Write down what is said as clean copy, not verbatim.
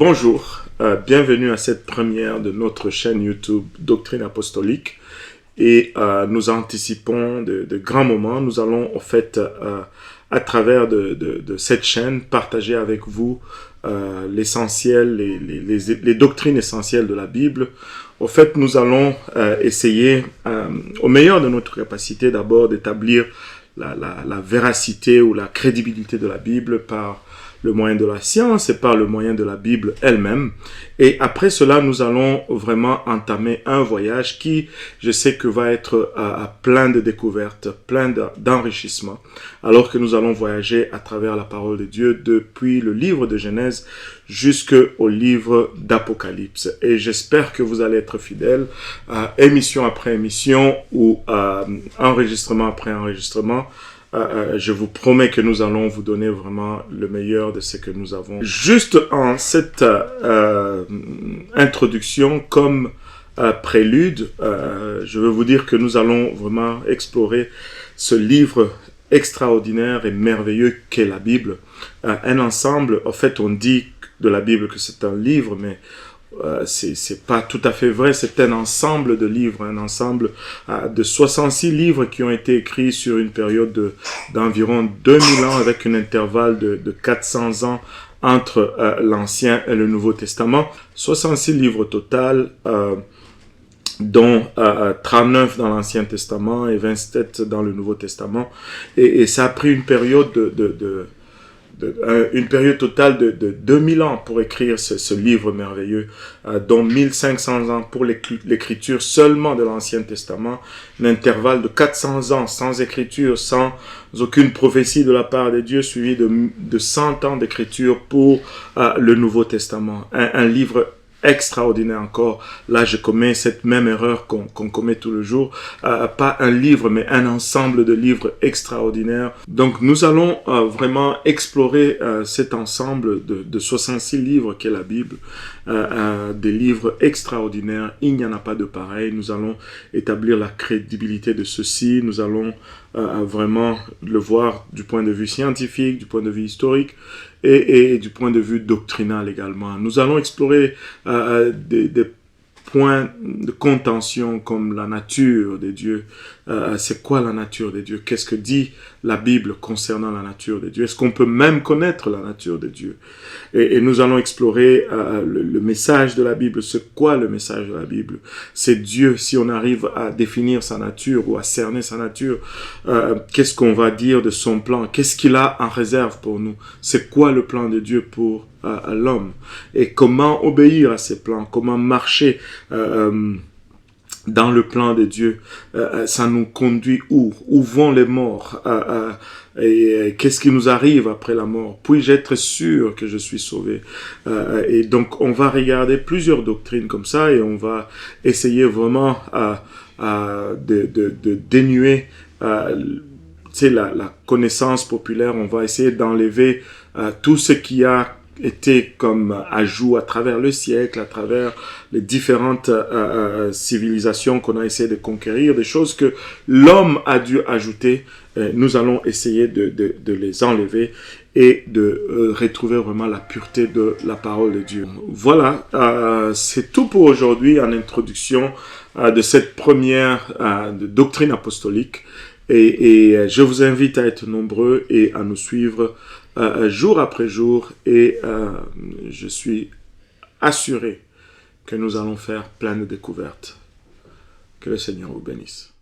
Bonjour, bienvenue à cette première de notre chaîne YouTube Doctrine Apostolique et nous anticipons de grands moments. Nous allons en fait à travers de cette chaîne partager avec vous l'essentiel, les doctrines essentielles de la Bible. En fait, nous allons essayer au meilleur de notre capacité d'abord d'établir la véracité ou la crédibilité de la Bible par le moyen de la science et par le moyen de la Bible elle-même. Et après cela, nous allons vraiment entamer un voyage qui, je sais que va être plein de découvertes, plein d'enrichissements, alors que nous allons voyager à travers la parole de Dieu depuis le livre de Genèse jusqu'au livre d'Apocalypse. Et j'espère que vous allez être fidèles, émission après émission ou enregistrement après enregistrement. Je vous promets que nous allons vous donner vraiment le meilleur de ce que nous avons. Juste en cette introduction, comme prélude, je veux vous dire que nous allons vraiment explorer ce livre extraordinaire et merveilleux qu'est la Bible. Un ensemble, en fait, on dit de la Bible que c'est un livre, mais c'est pas tout à fait vrai, c'est un ensemble de livres, un ensemble de 66 livres qui ont été écrits sur une période d'environ 2000 ans avec un intervalle de 400 ans entre l'Ancien et le Nouveau Testament. 66 livres au total, dont 39 dans l'Ancien Testament et 27 dans le Nouveau Testament. Et ça a pris une période une période totale de 2000 ans pour écrire ce livre merveilleux, dont 1500 ans pour l'écriture seulement de l'Ancien Testament, un intervalle de 400 ans sans écriture, sans aucune prophétie de la part de Dieu, suivi de 100 ans d'écriture pour le Nouveau Testament. Un livre extraordinaire encore. Là, je commets cette même erreur qu'on commet tout le jour. Pas un livre, mais un ensemble de livres extraordinaires. Donc, nous allons vraiment explorer cet ensemble de 66 livres qu'est la Bible. Des livres extraordinaires. Il n'y en a pas de pareil. Nous allons établir la crédibilité de ceci. Nous allons vraiment le voir du point de vue scientifique, du point de vue historique, et du point de vue doctrinal également. Nous allons explorer des points de contention comme la nature de Dieu. C'est quoi la nature de Dieu? Qu'est-ce que dit la Bible concernant la nature de Dieu? Est-ce qu'on peut même connaître la nature de Dieu? Et nous allons explorer le message de la Bible. C'est quoi le message de la Bible? C'est Dieu. Si on arrive à définir sa nature ou à cerner sa nature, qu'est-ce qu'on va dire de son plan? Qu'est-ce qu'il a en réserve pour nous? C'est quoi le plan de Dieu pour l'homme? Et comment obéir à ses plans? Comment marcher dans le plan de Dieu? Ça nous conduit où? Où vont les morts? Et qu'est-ce qui nous arrive après la mort? Puis-je être sûr que je suis sauvé? Et donc, on va regarder plusieurs doctrines comme ça et on va essayer vraiment de dénuer la connaissance populaire. On va essayer d'enlever tout ce qui a été comme ajout à travers le siècle, à travers les différentes civilisations qu'on a essayé de conquérir, des choses que l'homme a dû ajouter. Nous allons essayer de les enlever et de retrouver vraiment la pureté de la parole de Dieu. Voilà, c'est tout pour aujourd'hui en introduction de cette première de doctrine apostolique. Et je vous invite à être nombreux et à nous suivre jour après jour, et je suis assuré que nous allons faire plein de découvertes. Que le Seigneur vous bénisse.